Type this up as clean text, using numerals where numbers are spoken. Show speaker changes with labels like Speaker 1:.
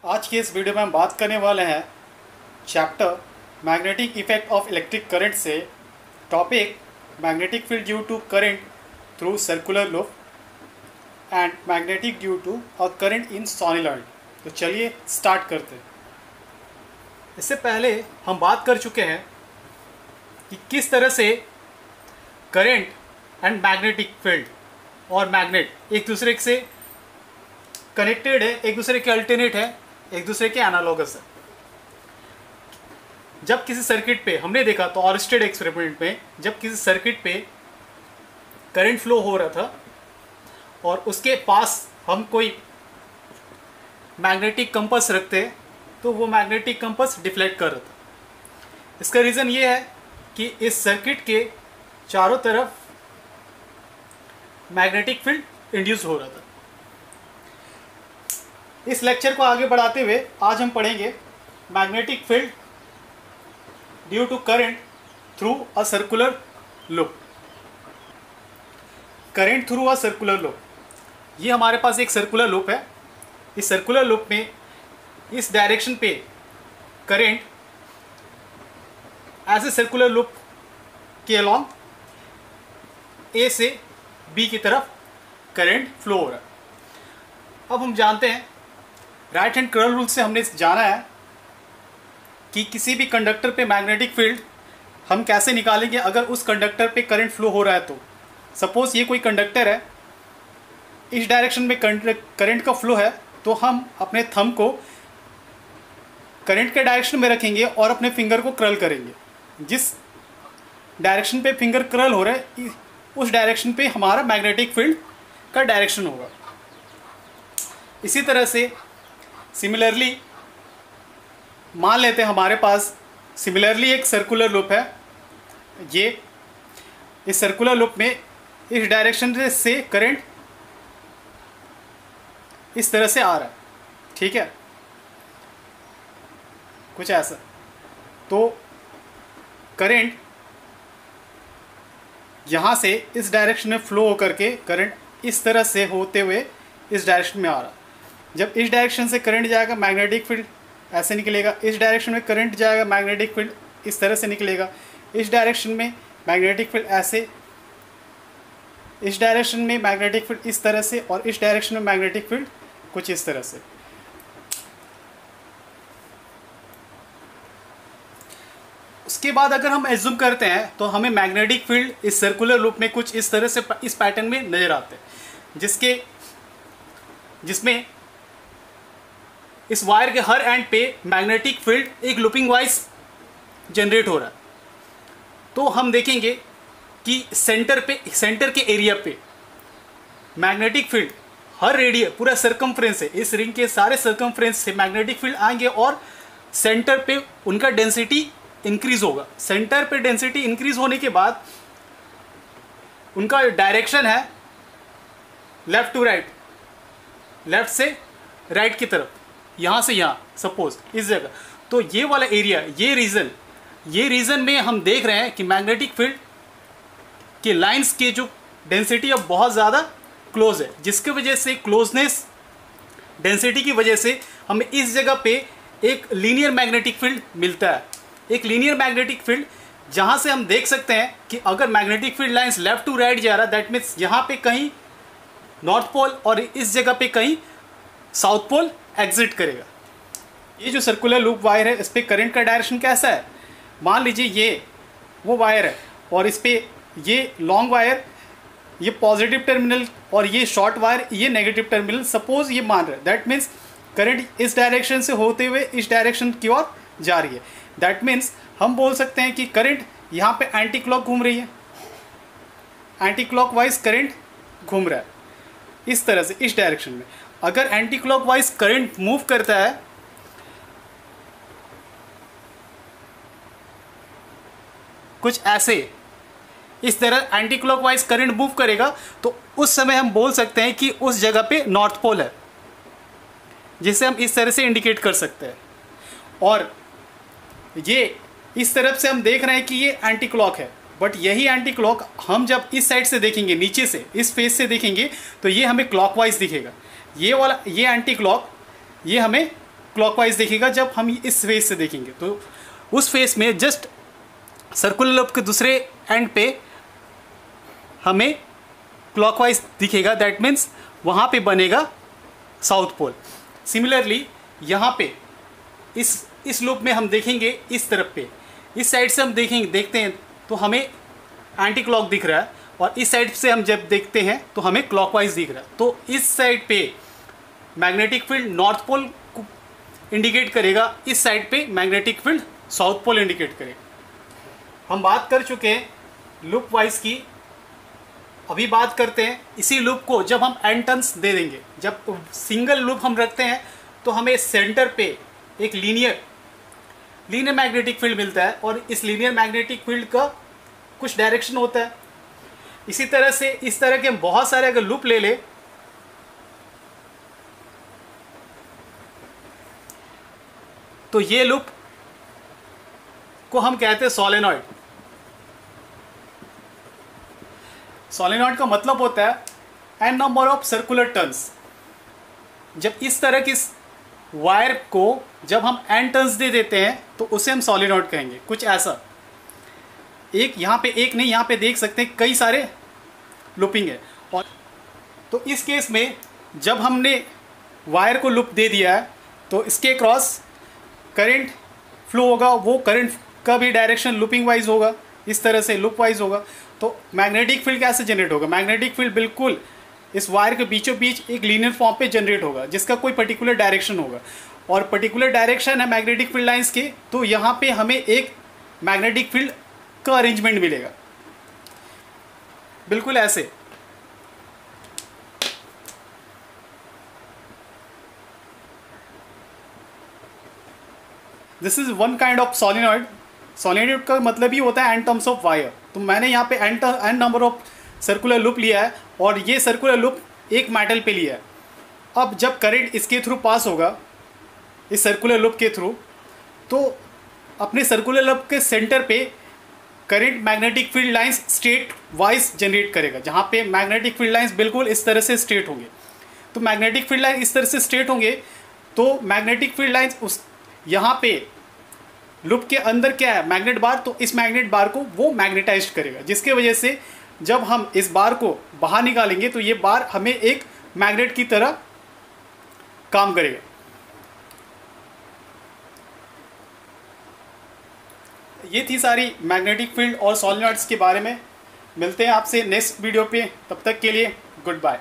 Speaker 1: आज की इस वीडियो में हम बात करने वाले हैं chapter magnetic effect of electric current से topic magnetic field due to current through circular loop and magnetic due to a current in solenoid. तो चलिए स्टार्ट करते हैं। इससे पहले हम बात कर चुके हैं कि किस तरह से करंट एंड मैग्नेटिक फील्ड और मैग्नेट एक दूसरे से कनेक्टेड है, एक दूसरे के अल्टरनेट है, एक दूसरे के एनालॉगस है। जब किसी सर्किट पे हमने देखा तो ऑरस्टेड एक्सपेरिमेंट में जब किसी सर्किट पे करंट फ्लो हो रहा था और उसके पास हम कोई मैग्नेटिक कंपास रखते हैं तो वो मैग्नेटिक कंपास डिफ्लेक्ट कर रहा था। इसका रीज़न ये है कि इस सर्किट के चारों तरफ मैग्नेटिक फील्ड इंड्यूस हो रहा था। इस लेक्चर को आगे बढ़ाते हुए आज हम पढ़ेंगे magnetic field due to current through a circular loop. Current through a circular loop, ये हमारे पास एक सर्कुलर लूप है। इस सर्कुलर लूप में इस डायरेक्शन पे current as a circular loop के अलॉन्ग ए से बी की तरफ करंट फ्लो हो रहा है। अब हम जानते हैं राइट हैंड कर्ल रूल से हमने जाना है कि किसी भी कंडक्टर पे मैग्नेटिक फील्ड हम कैसे निकालेंगे अगर उस कंडक्टर पे करंट फ्लो हो रहा है। तो सपोज ये कोई कंडक्टर है, इस डायरेक्शन में करंट का फ्लो है, तो हम अपने थंब को करंट के डायरेक्शन में रखेंगे और अपने फिंगर को कर्ल करेंगे। जिस डायरेक्शन पे फिंगर कर्ल हो रहा है उस डायरेक्शन पे हमारा मैग्नेटिक फील्ड का डायरेक्शन होगा। इसी तरह से सिमिलरली मान लेते हैं हमारे पास सिमिलरली एक सर्कुलर लूप है। ये इस सर्कुलर लूप में इस डायरेक्शन से करंट इस तरह से आ रहा है, ठीक है, कुछ ऐसा। तो करंट यहाँ से इस डायरेक्शन में फ्लो होकर के करंट इस तरह से होते हुए इस डायरेक्शन में आ रहा है। जब इस डायरेक्शन से करंट जाएगा मैग्नेटिक फील्ड ऐसे निकलेगा, इस डायरेक्शन में करंट जाएगा मैग्नेटिक फील्ड इस तरह से निकलेगा, इस डायरेक्शन में मैग्नेटिक फील्ड ऐसे, इस डायरेक्शन में मैग्नेटिक फील्ड इस तरह से और इस डायरेक्शन में मैग्नेटिक फील्ड कुछ इस तरह से। उसके बाद अगर हम एज्यूम करते हैं तो हमें मैग्नेटिक फील्ड इस सर्कुलर लूप में कुछ इस तरह से इस पैटर्न में नजर आते हैं, जिसमें इस वायर के हर एंड पे मैग्नेटिक फील्ड एक लूपिंग वाइज जनरेट हो रहा है। तो हम देखेंगे कि सेंटर के एरिया पे मैग्नेटिक फील्ड हर रेडियस पूरा सर्कमफ्रेंस है, इस रिंग के सारे सर्कमफ्रेंस से मैग्नेटिक फील्ड आएंगे और सेंटर पे उनका डेंसिटी इंक्रीज होगा। सेंटर पे डेंसिटी इंक्रीज होने के बाद उनका डायरेक्शन है लेफ्ट टू राइट, लेफ्ट से राइट की तरफ, यहाँ से यहाँ सपोज इस जगह। तो ये वाला एरिया, ये रीजन में हम देख रहे हैं कि मैग्नेटिक फील्ड के लाइंस के जो डेंसिटी अब बहुत ज़्यादा क्लोज है, जिसकी वजह से क्लोजनेस डेंसिटी की वजह से हमें इस जगह पे एक लीनियर मैग्नेटिक फील्ड मिलता है। एक लीनियर मैग्नेटिक फील्ड जहाँ से हम देख सकते हैं कि अगर magnetic field lines left to right जा रहा है, दैट मीन्स यहाँ पे कहीं नॉर्थ पोल और इस जगह पे कहीं साउथ पोल एग्जिट करेगा। ये जो सर्कुलर लूप वायर है इस पर करंट का डायरेक्शन कैसा है, मान लीजिए ये वो वायर है और इस पर ये लॉन्ग वायर ये पॉजिटिव टर्मिनल और ये शॉर्ट वायर ये नेगेटिव टर्मिनल सपोज ये मान रहे हैं। दैट मीन्स करंट इस डायरेक्शन से होते हुए इस डायरेक्शन की ओर जा रही है। दैट मीन्स हम बोल सकते हैं कि करंट यहाँ पे एंटी क्लॉक घूम रही है, एंटी क्लॉक वाइज करंट घूम रहा है इस तरह से इस डायरेक्शन में। अगर एंटी क्लॉकवाइज करंट मूव करता है कुछ ऐसे, इस तरह एंटी क्लॉकवाइज करंट मूव करेगा तो उस समय हम बोल सकते हैं कि उस जगह पे नॉर्थ पोल है, जिसे हम इस तरह से इंडिकेट कर सकते हैं। और ये इस तरफ से हम देख रहे हैं कि ये एंटी क्लॉक है, बट यही एंटी क्लॉक हम जब इस साइड से देखेंगे, नीचे से इस फेस से देखेंगे तो ये हमें क्लॉकवाइज दिखेगा। ये वाला ये एंटी क्लॉक ये हमें क्लॉकवाइज देखेगा जब हम इस फेस से देखेंगे। तो उस फेस में जस्ट सर्कुलर लूप के दूसरे एंड पे हमें क्लॉकवाइज दिखेगा, दैट मीन्स वहाँ पे बनेगा साउथ पोल। सिमिलरली यहाँ पे इस लूप में हम देखेंगे इस तरफ पे, इस साइड से हम देखते हैं तो हमें एंटी क्लॉक दिख रहा है, और इस साइड से हम जब देखते हैं तो हमें क्लॉकवाइज दिख रहा है। तो इस साइड पे मैग्नेटिक फील्ड नॉर्थ पोल को इंडिकेट करेगा, इस साइड पे magnetic field south pole indicate करेगा। हम बात कर चुके हैं लूप वाइज की, अभी बात करते हैं इसी लूप को जब हम एन टर्न्स दे देंगे। जब सिंगल लूप हम रखते हैं तो हमें सेंटर पे एक लीनियर मैग्नेटिक फील्ड मिलता है, और इस लीनियर मैग्नेटिक फील्ड का कुछ डायरेक्शन होता है। इसी तरह से इस तरह के हम बहुत सारे अगर लूप ले ले तो ये लूप को हम कहते हैं सोलेनॉइड। सोलेनॉइड का मतलब होता है N number of circular turns. जब इस तरह की वायर को जब हम एन टर्न्स दे देते हैं तो उसे हम सोलेनॉइड कहेंगे। कुछ ऐसा, एक यहाँ पे एक नहीं, यहाँ पे देख सकते हैं कई सारे लूपिंग है। और तो इस केस में जब हमने वायर को लूप दे दिया है तो इसके क्रॉस करंट फ्लो होगा, वो करंट का भी डायरेक्शन लूपिंग वाइज होगा, इस तरह से लूप वाइज होगा। तो मैग्नेटिक फील्ड कैसे जनरेट होगा? मैग्नेटिक फील्ड बिल्कुल इस वायर के बीचों बीच एक लीनियर फॉर्म पे जनरेट होगा, जिसका कोई पर्टिकुलर डायरेक्शन होगा, और पर्टिकुलर डायरेक्शन है मैग्नेटिक फील्ड लाइंस के। तो यहाँ पे हमें एक मैग्नेटिक फील्ड का अरेंजमेंट मिलेगा, बिल्कुल ऐसे। This is one kind of solenoid. Solenoid का मतलब ही होता है एन टर्म्स ऑफ वायर। तो मैंने यहाँ पे N number of circular loop लिया है, और ये सर्कुलर लूप एक मेटल पे लिया है। अब जब करंट इसके थ्रू पास होगा, इस सर्कुलर लूप के थ्रू, तो अपने सर्कुलर लूप के सेंटर पे current magnetic field lines straight wise generate करेगा, जहाँ पे मैग्नेटिक फील्ड लाइंस बिल्कुल इस तरह से स्ट्रेट होंगे। तो मैग्नेटिक फील्ड लाइन इस तरह से स्ट्रेट होंगे, तो मैग्नेटिक फील्ड लाइंस उस यहाँ पे लूप के अंदर क्या है, मैग्नेट बार, तो इस मैग्नेट बार को वो मैग्नेटाइज करेगा, जिसके वजह से जब हम इस बार को बाहर निकालेंगे तो ये बार हमें एक मैग्नेट की तरह काम करेगा। ये थी सारी मैग्नेटिक फील्ड और सोलेनॉइड्स के बारे में। मिलते हैं आपसे नेक्स्ट वीडियो पे, तब तक के लिए गुड बाय।